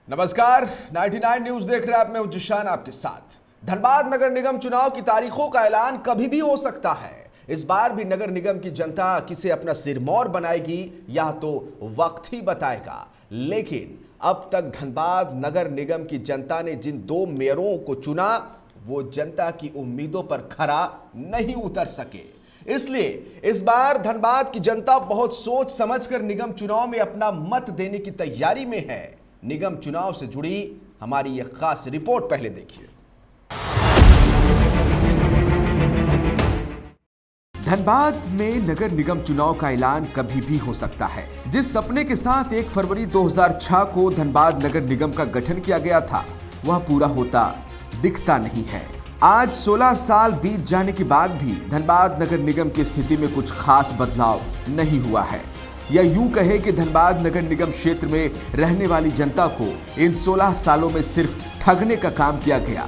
नमस्कार, 99 न्यूज देख रहे हैं आप। मैं जिशान आपके साथ। धनबाद नगर निगम चुनाव की तारीखों का ऐलान कभी भी हो सकता है। इस बार भी नगर निगम की जनता किसे अपना सिरमौर बनाएगी यह तो वक्त ही बताएगा। लेकिन अब तक धनबाद नगर निगम की जनता ने जिन दो मेयरों को चुना वो जनता की उम्मीदों पर खरा नहीं उतर सके। इसलिए इस बार धनबाद की जनता बहुत सोच समझकर निगम चुनाव में अपना मत देने की तैयारी में है। निगम चुनाव से जुड़ी हमारी यह खास रिपोर्ट पहले देखिए। धनबाद में नगर निगम चुनाव का ऐलान कभी भी हो सकता है। जिस सपने के साथ 1 फरवरी 2006 को धनबाद नगर निगम का गठन किया गया था वह पूरा होता दिखता नहीं है। आज 16 साल बीत जाने के बाद भी धनबाद नगर निगम की स्थिति में कुछ खास बदलाव नहीं हुआ है। या यूं कहे कि धनबाद नगर निगम क्षेत्र में रहने वाली जनता को इन 16 सालों में सिर्फ ठगने का काम किया गया।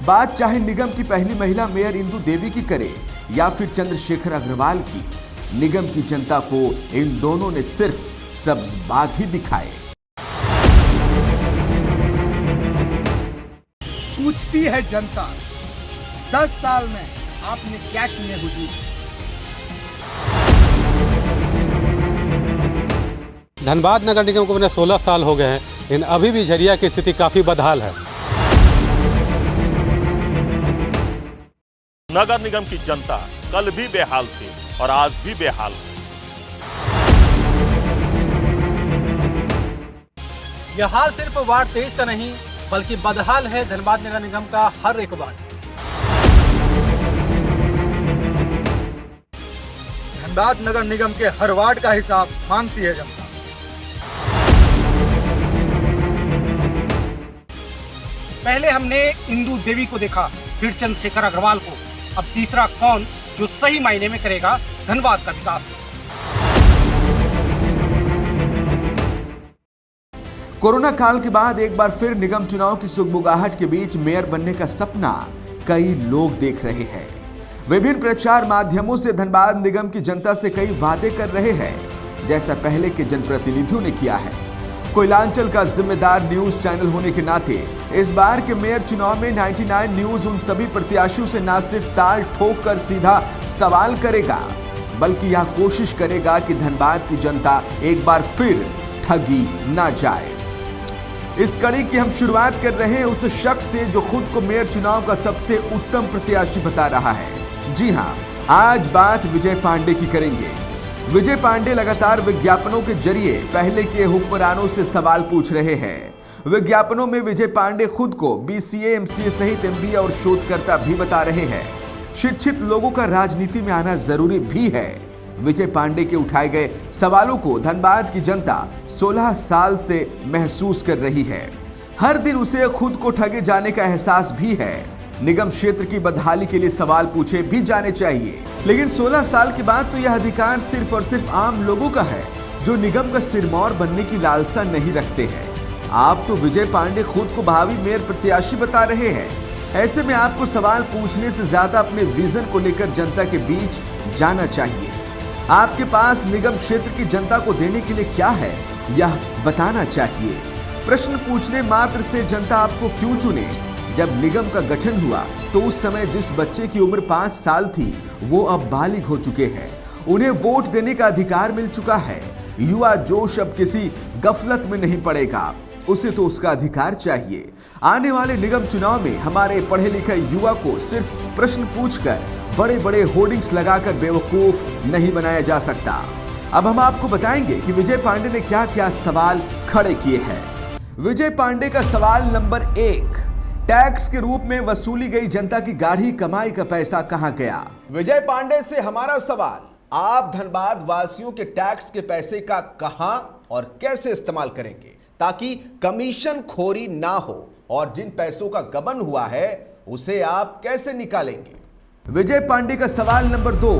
बात चाहे निगम की पहली महिला मेयर इंदु देवी की करे या फिर चंद्रशेखर अग्रवाल की, निगम की जनता को इन दोनों ने सिर्फ सब्ज बाग ही दिखाए। पूछती है जनता, 10 साल में आपने क्या किए हुजूर? धनबाद नगर निगम को बने 16 साल हो गए हैं, लेकिन अभी भी झरिया की स्थिति काफी बदहाल है। नगर निगम की जनता कल भी बेहाल थी और आज भी बेहाल है। यह हाल सिर्फ वार्ड 23 का नहीं बल्कि बदहाल है धनबाद नगर निगम का हर एक वार्ड। धनबाद नगर निगम के हर वार्ड का हिसाब मांगती है जनता। पहले हमने इंदु देवी को देखा, फिर चंद्रशेखर अग्रवाल को, अब तीसरा कौन जो सही मायने में करेगा धनबाद का विकास। कोरोना काल के बाद एक बार फिर निगम चुनाव की सुगबुगाहट के बीच मेयर बनने का सपना कई लोग देख रहे हैं। विभिन्न प्रचार माध्यमों से धनबाद निगम की जनता से कई वादे कर रहे हैं, जैसा पहले के जनप्रतिनिधियों ने किया है। कोयलांचल का जिम्मेदार न्यूज चैनल होने के नाते इस बार के मेयर चुनाव में 99 न्यूज उन सभी प्रत्याशियों से न सिर्फ ताल ठोक कर सीधा सवाल करेगा, बल्कि यह कोशिश करेगा कि धनबाद की जनता एक बार फिर ठगी ना जाए। इस कड़ी की हम शुरुआत कर रहे हैं उस शख्स से जो खुद को मेयर चुनाव का सबसे उत्तम प्रत्याशी बता रहा है। जी हां, आज बात विजय पांडे की करेंगे। विजय पांडे लगातार विज्ञापनों के जरिए पहले के हुक्मरानों से सवाल पूछ रहे हैं। विज्ञापनों में विजय पांडे खुद को BCA, MCA सहित MBA और शोधकर्ता भी बता रहे हैं। शिक्षित लोगों का राजनीति में आना जरूरी भी है। विजय पांडे के उठाए गए सवालों को धनबाद की जनता 16 साल से महसूस कर रही है। हर दिन उसे खुद को ठगे जाने का एहसास भी है। निगम क्षेत्र की बदहाली के लिए सवाल पूछे भी जाने चाहिए, लेकिन 16 साल के बाद तो यह अधिकार सिर्फ और सिर्फ आम लोगों का है जो निगम का सिरमौर बनने की लालसा नहीं रखते हैं। आप तो विजय पांडे खुद को भावी मेयर प्रत्याशी बता रहे हैं। ऐसे में आपको सवाल पूछने से ज्यादा अपने विजन को लेकर जनता के बीच जाना चाहिए। आपके पास निगम क्षेत्र की जनता को देने के लिए क्या है यह बताना चाहिए। प्रश्न पूछने मात्र से जनता आपको क्यों चुने? जब निगम का गठन हुआ तो उस समय जिस बच्चे की उम्र 5 साल थी वो अब बालिग हो चुके हैं। उन्हें वोट देने का अधिकार मिल चुका है। युवा जोश अब किसी गफलत में नहीं पड़ेगा, उसे तो उसका अधिकार चाहिए। आने वाले निगम चुनाव में हमारे पढ़े लिखे युवा को सिर्फ प्रश्न पूछकर बड़े बड़े होर्डिंग्स लगाकर बेवकूफ नहीं बनाया जा सकता। अब हम आपको बताएंगे कि विजय पांडे ने क्या क्या सवाल खड़े किए हैं। विजय पांडे का सवाल नंबर 1, टैक्स के रूप में वसूली गई जनता की गाढ़ी कमाई का पैसा कहां गया? विजय पांडे से हमारा सवाल, आप धनबाद वासियों के टैक्स के पैसे का कहां और कैसे इस्तेमाल करेंगे ताकि कमीशन खोरी ना हो, और जिन पैसों का गबन हुआ है उसे आप कैसे निकालेंगे? विजय पांडे का सवाल नंबर 2,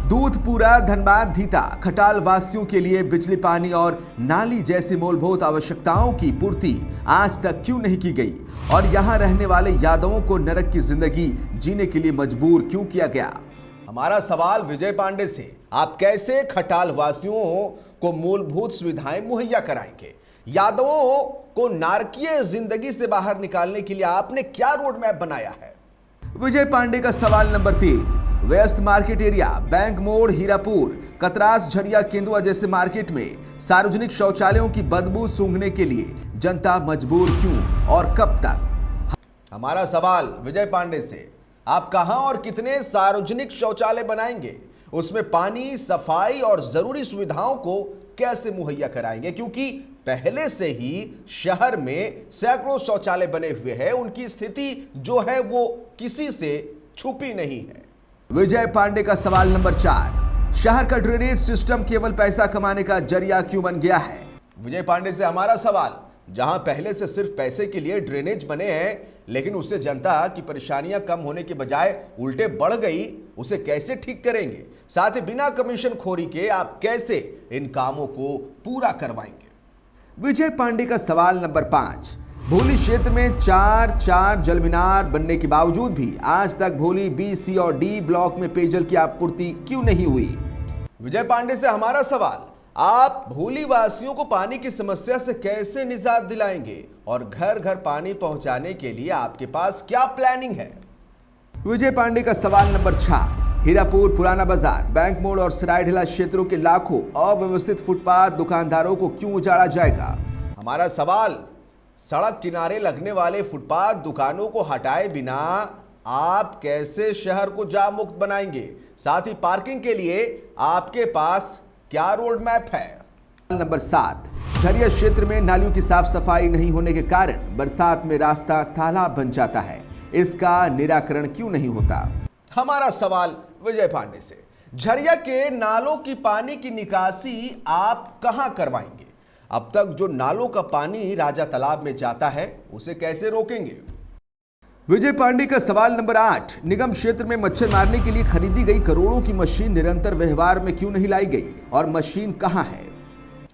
दूधपुरा, धनबाद, धीता, खटाल वासियों के लिए बिजली, पानी और नाली जैसी मूलभूत आवश्यकताओं की पूर्ति आज तक क्यों नहीं की गई और यहां रहने वाले यादवों को नरक की जिंदगी जीने के लिए मजबूर क्यों किया गया? हमारा सवाल विजय पांडे से, आप कैसे खटाल वासियों को मूलभूत सुविधाएं मुहैया कराएंगे? यादवों को नारकीय जिंदगी से बाहर निकालने के लिए आपने क्या रोड मैप बनाया है? विजय पांडे का सवाल नंबर 3, व्यस्त मार्केट एरिया, बैंक मोड़, हीरापुर, कतरास, झरिया, केंदुआ जैसे मार्केट में सार्वजनिक शौचालयों की बदबू सूंघने के लिए जनता मजबूर क्यों और कब तक? हमारा सवाल विजय पांडे से, आप कहां और कितने सार्वजनिक शौचालय बनाएंगे? उसमें पानी, सफाई और जरूरी सुविधाओं को कैसे मुहैया कराएंगे? क्योंकि पहले से ही शहर में सैकड़ों शौचालय बने हुए हैं, उनकी स्थिति जो है वो किसी से छुपी नहीं है। विजय पांडे का सवाल नंबर 4, शहर का ड्रेनेज सिस्टम केवल पैसा कमाने का जरिया क्यों बन गया है? विजय पांडे से हमारा सवाल, जहां पहले से सिर्फ पैसे के लिए ड्रेनेज बने हैं, लेकिन उससे जनता की परेशानियां कम होने के बजाय उल्टे बढ़ गई, उसे कैसे ठीक करेंगे? साथ ही बिना कमीशन खोरी के आप कैसे इन कामों को पूरा करवाएंगे? विजय पांडे का सवाल नंबर 5, भोली क्षेत्र में 4 जल मीनार बनने के बावजूद भी आज तक भोली बी, सी और डी ब्लॉक में पेयजल की आपूर्ति क्यों नहीं हुई? विजय पांडे से हमारा सवाल, आप भोली वासियों को पानी की समस्या से कैसे निजात दिलाएंगे और घर घर पानी पहुंचाने के लिए आपके पास क्या प्लानिंग है? विजय पांडे का सवाल नंबर 6, हीरापुर, पुराना बाजार, बैंक मोड़ और सरायढेला क्षेत्रों के लाखों अव्यवस्थित फुटपाथ दुकानदारों को क्यों उजाड़ा जाएगा? हमारा सवाल, सड़क किनारे लगने वाले फुटपाथ दुकानों को हटाए बिना आप कैसे शहर को जाम मुक्त बनाएंगे? साथ ही पार्किंग के लिए आपके पास क्या रोड मैप है? नंबर 7, झरिया क्षेत्र में नालियों की साफ सफाई नहीं होने के कारण बरसात में रास्ता तालाब बन जाता है, इसका निराकरण क्यों नहीं होता? हमारा सवाल विजय पांडे से, झरिया के नालों की पानी की निकासी आप कहां करवाएंगे? अब तक जो नालों का पानी राजा तालाब में जाता है उसे कैसे रोकेंगे? विजय पांडे का सवाल नंबर 8, निगम क्षेत्र में मच्छर मारने के लिए खरीदी गई करोड़ों की मशीन निरंतर व्यवहार में क्यों नहीं लाई गई और मशीन कहां है?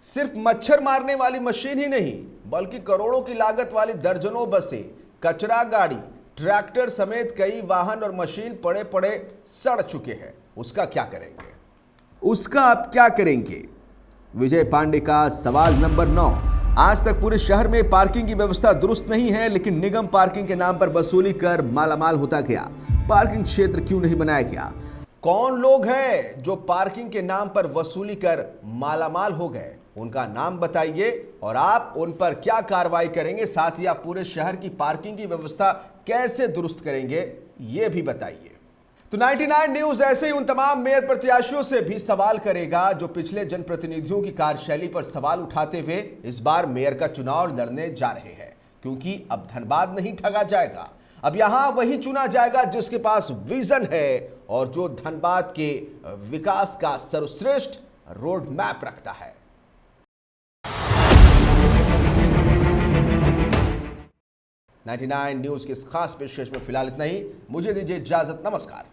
सिर्फ मच्छर मारने वाली मशीन ही नहीं, बल्कि करोड़ों की लागत वाली दर्जनों बसें, कचरा गाड़ी, ट्रैक्टर समेत कई वाहन और मशीन पड़े पड़े सड़ चुके हैं, उसका क्या करेंगे? उसका आप क्या करेंगे? विजय पांडे का सवाल नंबर 9, आज तक पूरे शहर में पार्किंग की व्यवस्था दुरुस्त नहीं है, लेकिन निगम पार्किंग के नाम पर वसूली कर मालामाल होता गया, पार्किंग क्षेत्र क्यों नहीं बनाया गया? कौन लोग हैं जो पार्किंग के नाम पर वसूली कर मालामाल हो गए? उनका नाम बताइए और आप उन पर क्या कार्रवाई करेंगे? साथ ही आप पूरे शहर की पार्किंग की व्यवस्था कैसे दुरुस्त करेंगे, ये भी बताइए। तो 99 न्यूज ऐसे ही उन तमाम मेयर प्रत्याशियों से भी सवाल करेगा जो पिछले जनप्रतिनिधियों की कार्यशैली पर सवाल उठाते हुए इस बार मेयर का चुनाव लड़ने जा रहे हैं, क्योंकि अब धनबाद नहीं ठगा जाएगा, अब यहां वही चुना जाएगा जिसके पास विजन है और जो धनबाद के विकास का सर्वश्रेष्ठ रोड मैप रखता है। 99 न्यूज के इस खास पेशकश में फिलहाल इतना ही, मुझे दीजिए इजाजत, नमस्कार।